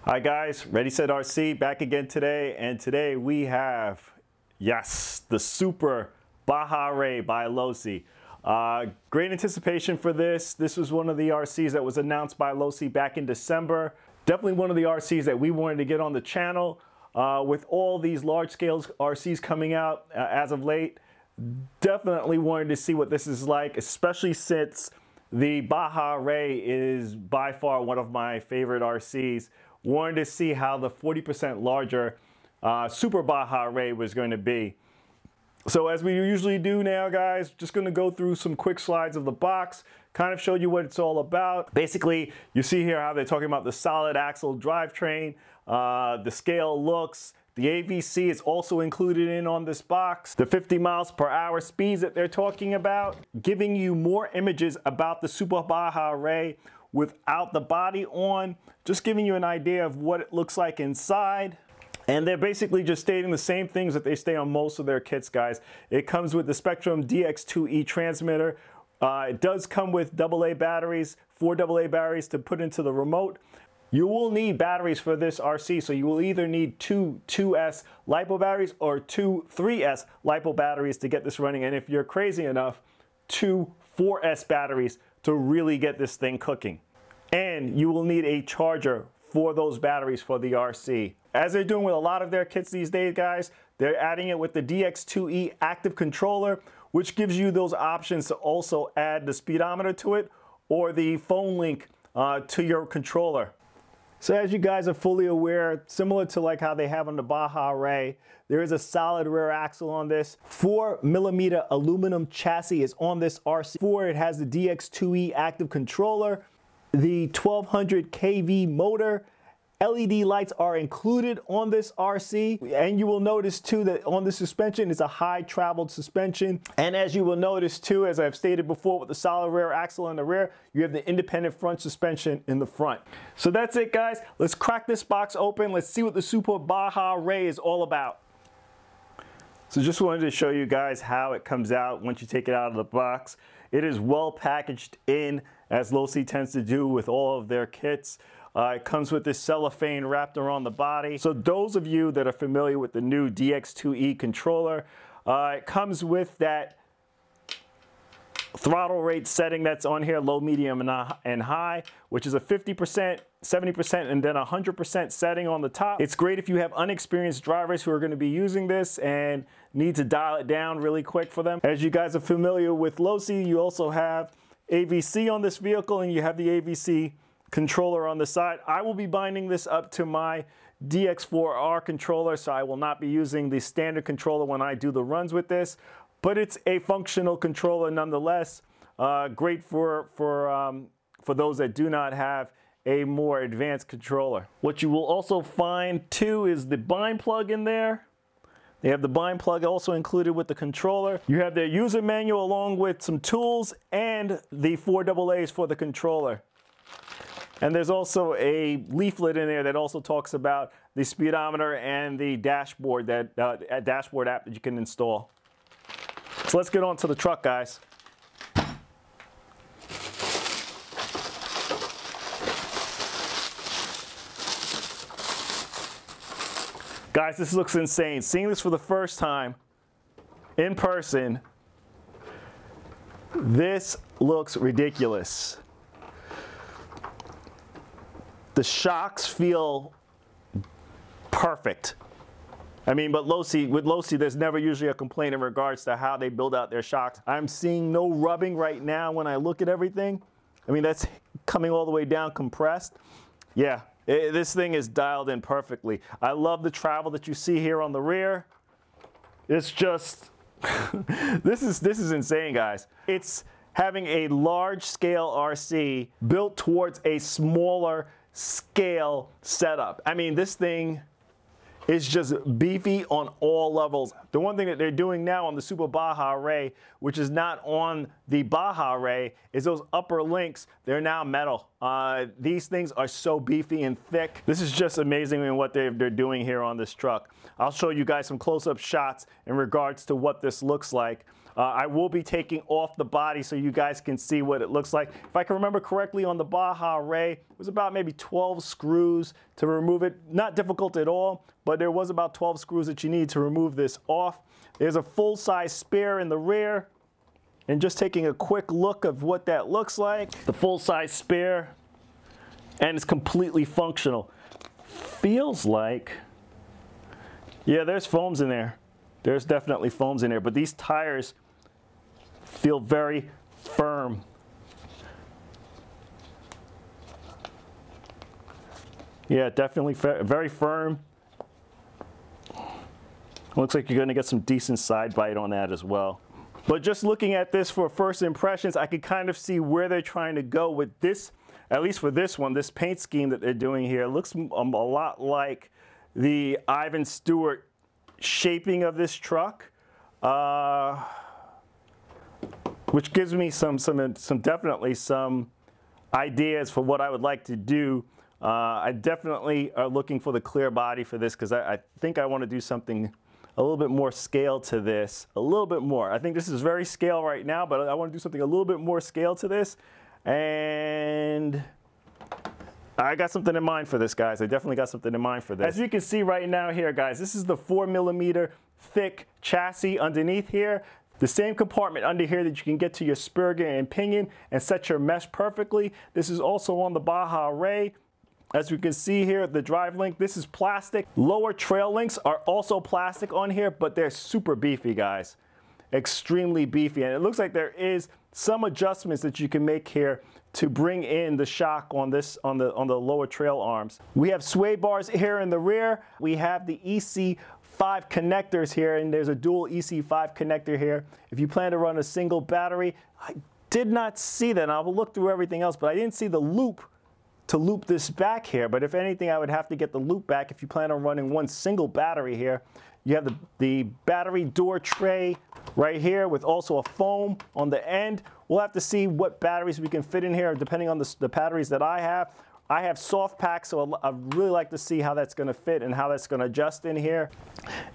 Hi guys, Ready Set RC back again today, and today we have, yes, the Super Baja Rey by Losi. Great anticipation for this. This was one of the RCs that was announced by Losi back in December. Definitely one of the RCs that we wanted to get on the channel. With all these large-scale RCs coming out as of late, definitely wanted to see what this is like, especially since the Baja Rey is by far one of my favorite RCs. Wanted to see how the 40% larger Super Baja Rey was going to be. So as we usually do now, guys, just going to go through some quick slides of the box, kind of show you what it's all about. Basically, you see here how they're talking about the solid axle drivetrain, the scale looks. The AVC is also included in on this box. The 50 miles per hour speeds that they're talking about, giving you more images about the Super Baja Rey without the body on, just giving you an idea of what it looks like inside. And they're basically just stating the same things that they stay on most of their kits, guys. It comes with the Spectrum DX2E transmitter. It does come with AA batteries, 4 AA batteries to put into the remote. You will need batteries for this RC, so you will either need two 2S LiPo batteries or two 3S LiPo batteries to get this running. And if you're crazy enough, two 4S batteries to really get this thing cooking. And you will need a charger for those batteries for the RC. As they're doing with a lot of their kits these days, guys, they're adding it with the DX2E active controller, which gives you those options to also add the speedometer to it or the phone link to your controller. So as you guys are fully aware, similar to like how they have on the Baja Rey, there is a solid rear axle on this. 4mm aluminum chassis is on this RC4. It has the DX2E active controller, the 1200 kV motor. LED lights are included on this RC, and you will notice too that on the suspension is a high traveled suspension. And as you will notice too, as I've stated before, with the solid rear axle in the rear, you have the independent front suspension in the front. So that's it, guys. Let's crack this box open. Let's see what the Super Baja Rey is all about. So just wanted to show you guys how it comes out once you take it out of the box. It is well packaged in, as Losi tends to do with all of their kits. It comes with this cellophane wrapped around the body. So those of you that are familiar with the new DX2E controller, it comes with that throttle rate setting that's on here, low, medium, and high, which is a 50%, 70%, and then 100% setting on the top. It's great if you have unexperienced drivers who are going to be using this and need to dial it down really quick for them. As you guys are familiar with Losi, you also have AVC on this vehicle, and you have the AVC controller on the side. I will be binding this up to my DX4R controller, so I will not be using the standard controller when I do the runs with this, but it's a functional controller nonetheless. Great for those that do not have a more advanced controller. What you will also find too is the bind plug in there. They have the bind plug also included with the controller. You have their user manual along with some tools and the 4 AA's for the controller. And there's also a leaflet in there that also talks about the speedometer and the dashboard, dashboard app that you can install. So let's get on to the truck, guys. Guys, this looks insane. Seeing this for the first time in person, this looks ridiculous. The shocks feel perfect. I mean, but with Losi, there's never usually a complaint in regards to how they build out their shocks. I'm seeing no rubbing right now when I look at everything. I mean, that's coming all the way down compressed. Yeah, this thing is dialed in perfectly. I love the travel that you see here on the rear. It's just, this is insane, guys. It's having a large scale RC built towards a smaller scale setup. I mean, this thing is just beefy on all levels. The one thing that they're doing now on the Super Baja Rey, which is not on the Baja Rey, is those upper links, they're now metal. These things are so beefy and thick. This is just amazing in what they're doing here on this truck. I'll show you guys some close-up shots in regards to what this looks like. I will be taking off the body so you guys can see what it looks like. If I can remember correctly, on the Baja Rey, it was about maybe 12 screws to remove it. Not difficult at all, but there was about 12 screws that you need to remove this off. There's a full-size spare in the rear. And just taking a quick look of what that looks like. The full-size spare, and it's completely functional. Feels like, yeah, there's foams in there. There's definitely foams in there, but these tires feel very firm. Yeah, definitely very firm. Looks like you're gonna get some decent side bite on that as well. But just looking at this for first impressions, I could kind of see where they're trying to go with this, at least for this one, this paint scheme that they're doing here. It looks a lot like the Ivan Stewart shaping of this truck, which gives me definitely some ideas for what I would like to do. I definitely are looking for the clear body for this because I think I want to do something a little bit more scale to this, a little bit more. I think this is very scale right now, but I want to do something a little bit more scale to this. And I got something in mind for this, guys. I definitely got something in mind for this. As you can see right now here, guys, this is the 4mm thick chassis underneath here. The same compartment under here that you can get to your spurger and pinion and set your mesh perfectly. This is also on the Baja Rey. As you can see here, the drive link, this is plastic. Lower trail links are also plastic on here, but they're super beefy, guys. Extremely beefy. And it looks like there is some adjustments that you can make here to bring in the shock on this, on the lower trail arms. We have sway bars here in the rear. We have the EC5 connectors here, and there's a dual EC5 connector here. If you plan to run a single battery, I did not see that. And I will look through everything else, but I didn't see the loop to loop this back here. But if anything, I would have to get the loop back if you plan on running one single battery here. You have the battery door tray right here with also a foam on the end. We'll have to see what batteries we can fit in here depending on the batteries that I have. I have soft packs, so I'd really like to see how that's gonna fit and how that's gonna adjust in here.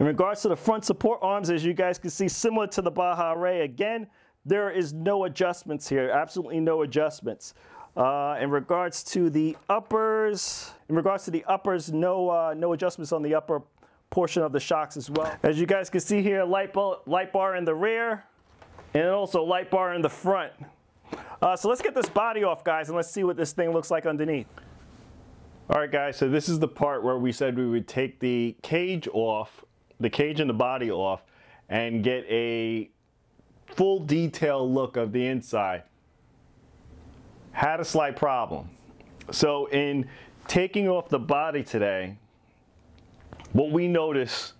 In regards to the front support arms, as you guys can see, similar to the Baja Rey, again, there is no adjustments here, absolutely no adjustments. In regards to the uppers, no adjustments on the upper portion of the shocks as well. As you guys can see here, light bar in the rear, and also light bar in the front. So let's get this body off, guys, and let's see what this thing looks like underneath. All right, guys, so this is the part where we said we would take the cage off, the cage and the body off, and get a full detail look of the inside. Had a slight problem. So in taking off the body today, what we notice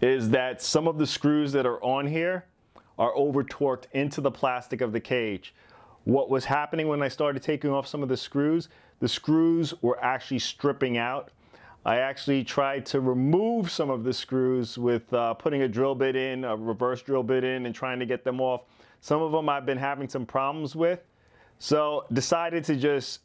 is that some of the screws that are on here are over torqued into the plastic of the cage. What was happening when I started taking off some of the screws were actually stripping out. I actually tried to remove some of the screws with putting a drill bit in, a reverse drill bit in, and trying to get them off. Some of them I've been having some problems with. So decided to just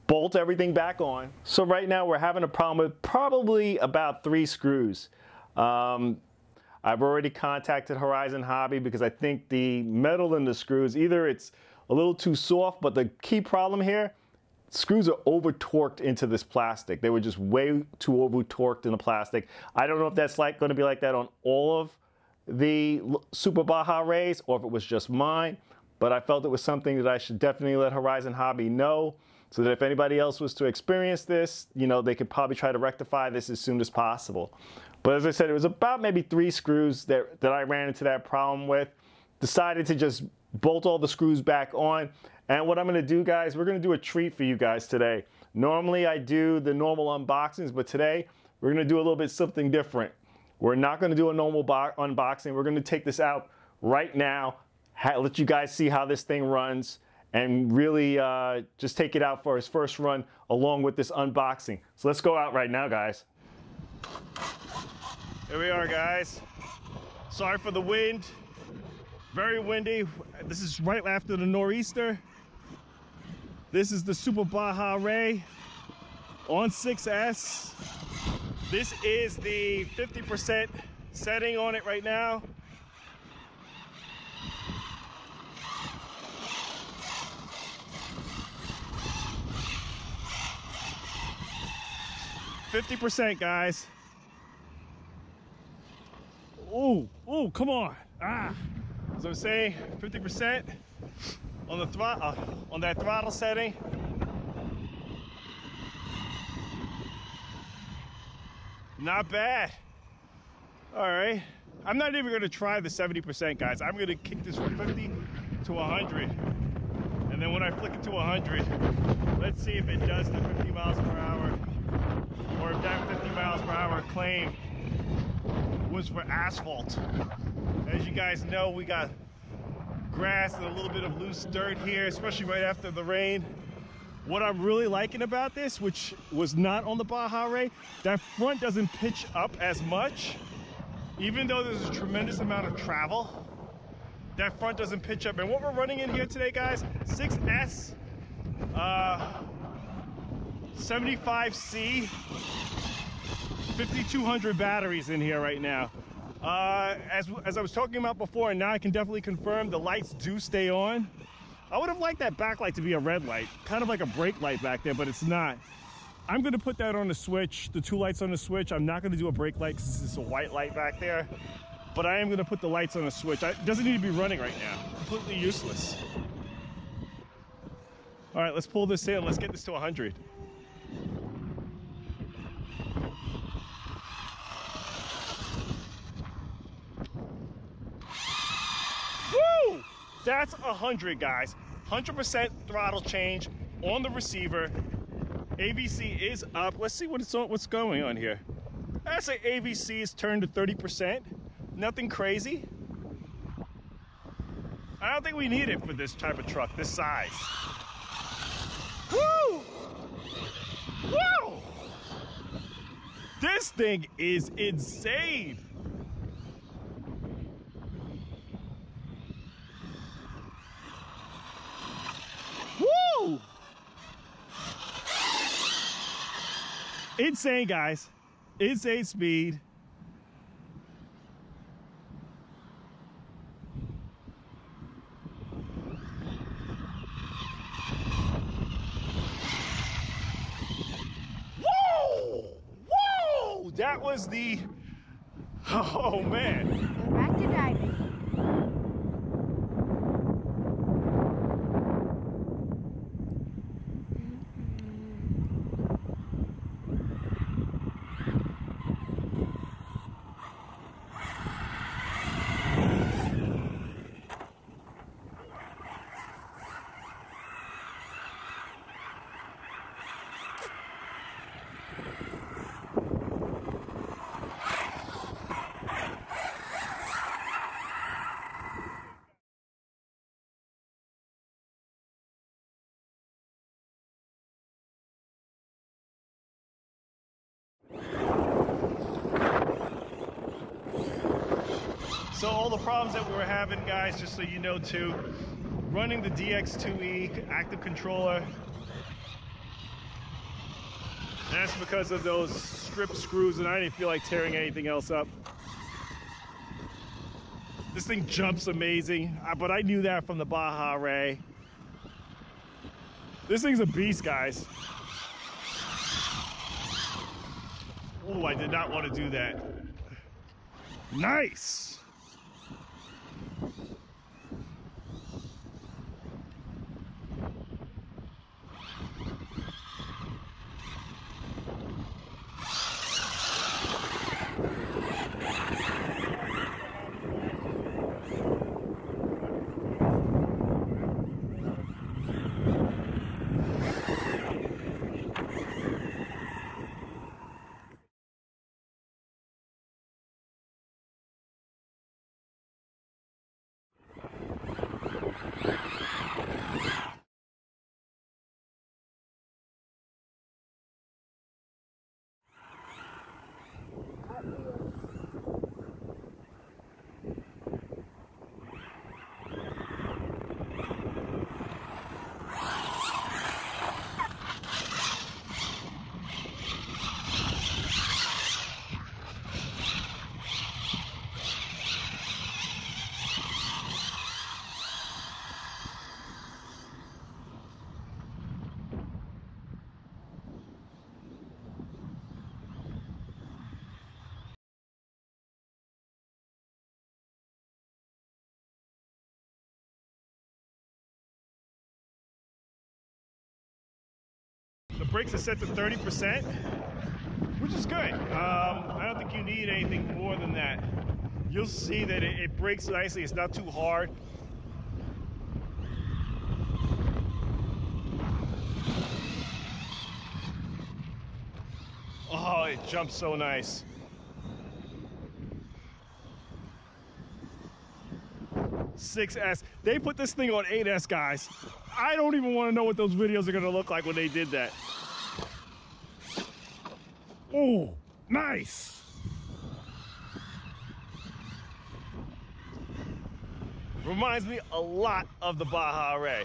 bolt everything back on. So right now we're having a problem with probably about 3 screws. I've already contacted Horizon Hobby because I think the metal in the screws, either it's a little too soft, but the key problem here, screws are over torqued into this plastic. They were just way too over torqued in the plastic. I don't know if that's going to be like that on all of the Super Baja Reys or if it was just mine. But I felt it was something that I should definitely let Horizon Hobby know so that if anybody else was to experience this, you know, they could probably try to rectify this as soon as possible. But as I said, it was about maybe 3 screws that I ran into that problem with. Decided to just bolt all the screws back on. And what I'm going to do, guys, we're going to do a treat for you guys today. Normally I do the normal unboxings, but today we're going to do a little bit something different. We're not going to do a normal unboxing. We're going to take this out right now. Let you guys see how this thing runs and really just take it out for his first run along with this unboxing. So let's go out right now, guys. Here we are, guys. Sorry for the wind. Very windy. This is right after the nor'easter. This is the Super Baja Rey on 6S. This is the 50% setting on it right now. 50%, guys. Oh, come on. So I'm saying 50% on the on that throttle setting. Not bad. All right. I'm not even going to try the 70%, guys. I'm going to kick this from 50 to 100. And then when I flick it to 100, let's see if it does the 50 miles per hour, or if that 50 miles per hour claim was for asphalt. As you guys know, we got grass and a little bit of loose dirt here, especially right after the rain. What I'm really liking about this, which was not on the Baja Rey, that front doesn't pitch up as much. Even though there's a tremendous amount of travel, that front doesn't pitch up. And what we're running in here today, guys, 6S 75C 5200 batteries in here right now. As I was talking about before, and now I can definitely confirm, the lights do stay on. I would have liked that backlight to be a red light, kind of like a brake light back there, but it's not. I'm going to put that on the switch, the two lights on the switch. I'm not going to do a brake light because it's a white light back there, but I am going to put the lights on the switch. It doesn't need to be running right now. Completely useless. All right, let's pull this in. Let's get this to 100. Woo! That's 100, guys. 100% throttle change on the receiver. AVC is up. Let's see what's going on here. I say AVC is turned to 30%. Nothing crazy. I don't think we need it for this type of truck, this size. Woo! Woo! This thing is insane. Woo! Insane, guys. Insane speed. Whoa! Whoa! That was the... Oh, man. Back to driving. So all the problems that we were having, guys, just so you know too, running the DX2E active controller, that's because of those strip screws, and I didn't feel like tearing anything else up. This thing jumps amazing, but I knew that from the Baja Rey. This thing's a beast, guys. Oh, I did not want to do that. Nice. brakes are set to 30%, which is good. I don't think you need anything more than that. You'll see that it brakes nicely. It's not too hard. Oh, it jumps so nice. .6S. They put this thing on 8S, guys. I don't even want to know what those videos are going to look like when they did that. Oh, nice. Reminds me a lot of the Baja Rey.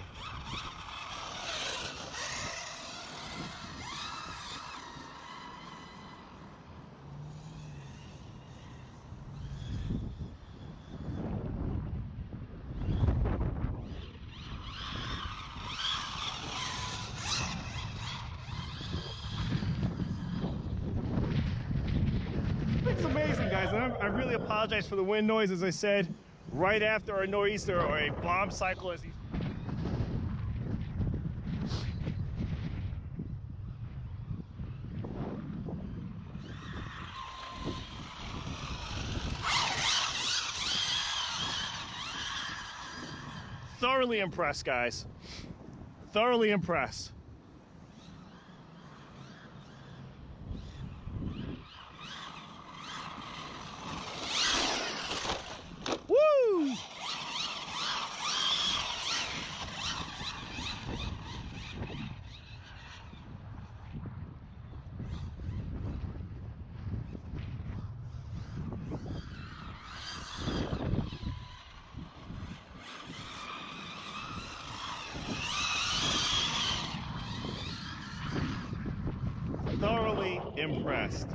It's amazing, guys, and I really apologize for the wind noise, as I said, right after a nor'easter or a bomb cycle. As thoroughly impressed, guys. Thoroughly impressed. Woo! Thoroughly impressed.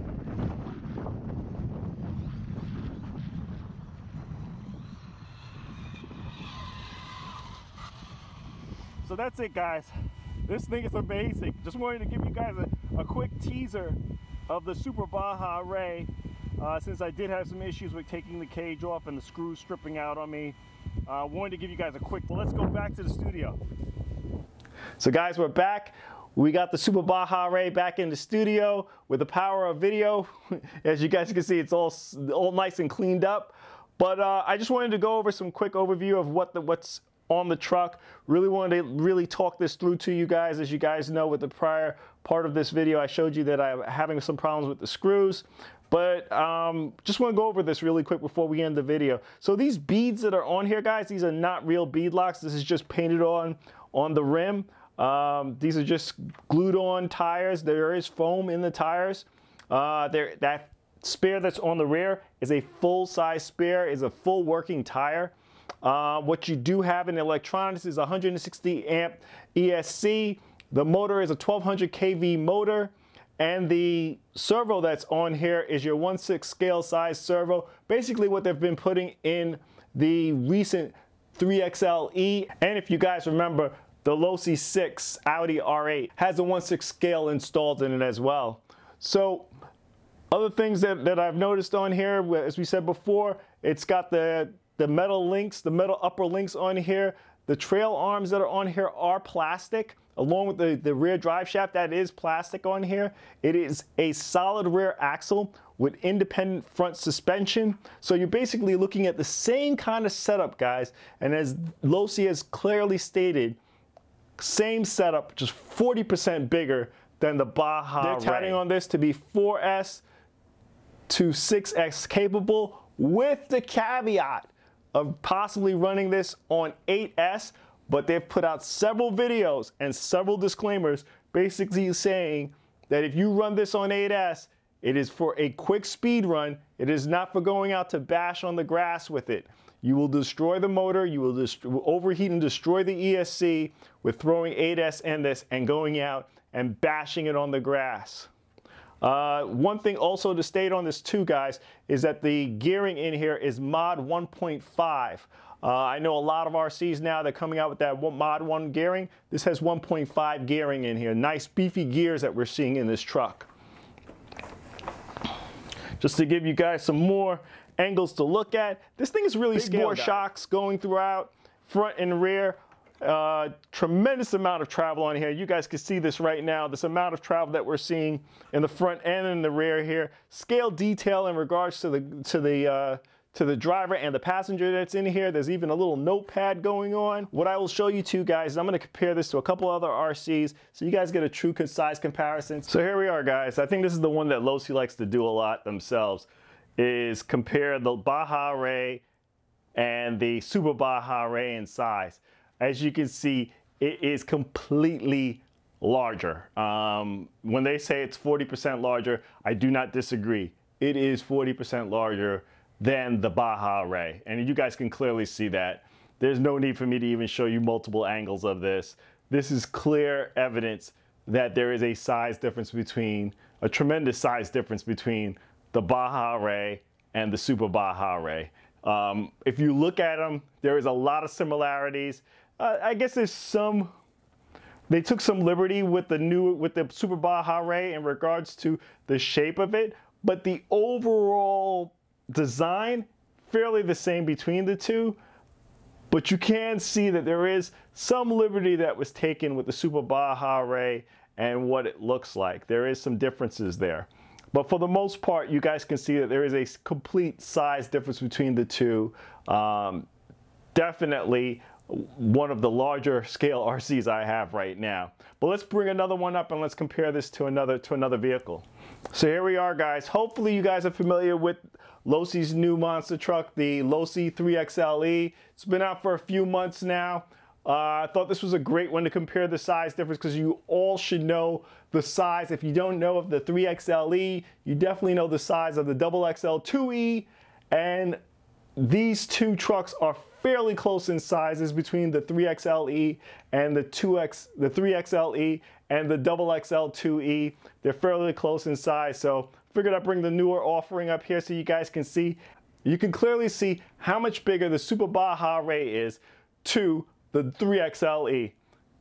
So that's it, guys. This thing is amazing. Just wanted to give you guys a quick teaser of the Super Baja Rey, since I did have some issues with taking the cage off and the screws stripping out on me. Wanted to give you guys a quick, let's go back to the studio. So guys, we're back. We got the Super Baja Rey back in the studio with the power of video. As you guys can see, it's all nice and cleaned up. But I just wanted to go over some quick overview of what's on the truck. Really wanted to talk this through to you guys. As you guys know, with the prior part of this video, I showed you that I'm having some problems with the screws. But just want to go over this really quick before we end the video. So these beads that are on here, guys, these are not real bead locks. This is just painted on the rim. These are just glued on tires. There is foam in the tires. That spare that's on the rear is a full-size spare, is a full working tire. What you do have in electronics is 160 amp ESC. The motor is a 1200 kV motor. And the servo that's on here is your 1/6 scale size servo. Basically what they've been putting in the recent 3XLE. And if you guys remember, the Losi 6 Audi R8 has a 1/6 scale installed in it as well. So other things that I've noticed on here, as we said before, it's got the metal links, the metal upper links on here. The trail arms that are on here are plastic, along with the rear drive shaft. That is plastic on here. It is a solid rear axle with independent front suspension. So you're basically looking at the same kind of setup, guys. And as Losi has clearly stated, same setup, just 40% bigger than the Baja Rey. They're touting on this to be 4S to 6X capable, with the caveat of possibly running this on 8S, but they've put out several videos and several disclaimers basically saying that if you run this on 8S, it is for a quick speed run. It is not for going out to bash on the grass with it. You will destroy the motor, you will overheat and destroy the ESC with throwing 8S in this and going out and bashing it on the grass. One thing also to state on this too, guys, is that the gearing in here is mod 1.5. I know a lot of RCs now, they're coming out with that mod 1 gearing. This has 1.5 gearing in here. Nice beefy gears that we're seeing in this truck. Just to give you guys some more angles to look at, this thing is really scaled. Big bore shocks going throughout, front and rear. Tremendous amount of travel on here. You guys can see this right now. This amount of travel that we're seeing in the front and in the rear here. Scale detail in regards to the driver and the passenger that's in here. There's even a little notepad going on. What I will show you two guys is I'm going to compare this to a couple other RCs so you guys get a true size comparison. So here we are, guys. I think this is the one that Losi likes to do a lot themselves, is compare the Baja Rey and the Super Baja Rey in size. As you can see, it is completely larger. When they say it's 40% larger, I do not disagree. It is 40% larger than the Baja Rey, and you guys can clearly see that. There's no need for me to even show you multiple angles of this. This is clear evidence that there is a size difference between, a tremendous size difference between the Baja Rey and the Super Baja Rey. If you look at them, there is a lot of similarities. I guess there's some, they took some liberty with the Super Baja Rey in regards to the shape of it, but the overall design fairly the same between the two. But you can see that there is some liberty that was taken with the Super Baja Rey and what it looks like. There is some differences there. But for the most part, you guys can see that there is a complete size difference between the two. Definitely one of the larger scale RCs I have right now. But let's bring another one up and let's compare this to another vehicle. So here we are, guys. Hopefully you guys are familiar with Losi's new monster truck, the Losi 3XLE. It's been out for a few months now. I thought this was a great one to compare the size difference because you all should know the size. If you don't know of the 3XLE, you definitely know the size of the XXL 2E, and these two trucks are fairly close in sizes between the 3XLE and the 3XLE and the XXL 2E. They're fairly close in size, so figured I'd bring the newer offering up here so you guys can see. You can clearly see how much bigger the Super Baja Rey is to the 3XLE.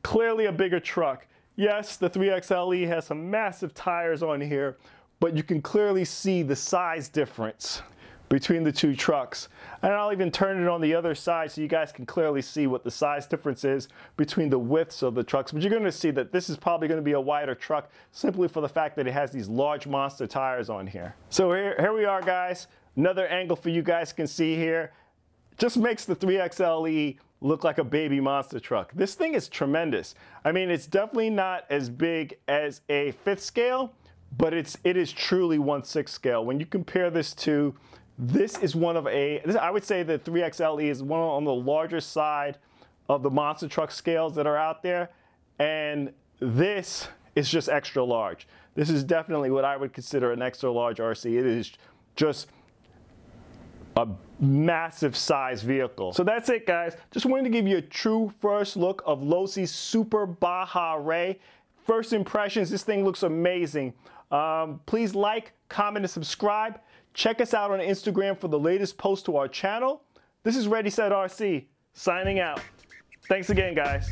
Clearly a bigger truck. Yes, the 3XLE has some massive tires on here, but you can clearly see the size difference between the two trucks. And I'll even turn it on the other side so you guys can clearly see what the size difference is between the widths of the trucks. But you're going to see that this is probably going to be a wider truck simply for the fact that it has these large monster tires on here. So here we are, guys. Another angle for you guys can see here. Just makes the 3XLE look like a baby monster truck. This thing is tremendous. I mean, it's definitely not as big as a 5th scale, but it is truly 1/6 scale. When you compare this to, this is one of I would say the 3XLE is one on the larger side of the monster truck scales that are out there, and this is just extra large. This is definitely what I would consider an extra large RC. It is just a massive size vehicle. So that's it, guys. Just wanted to give you a true first look of Losi's Super Baja Rey. First impressions, this thing looks amazing. Please like, comment, and subscribe. Check us out on Instagram for the latest posts to our channel. This is Ready Set RC, signing out. Thanks again, guys.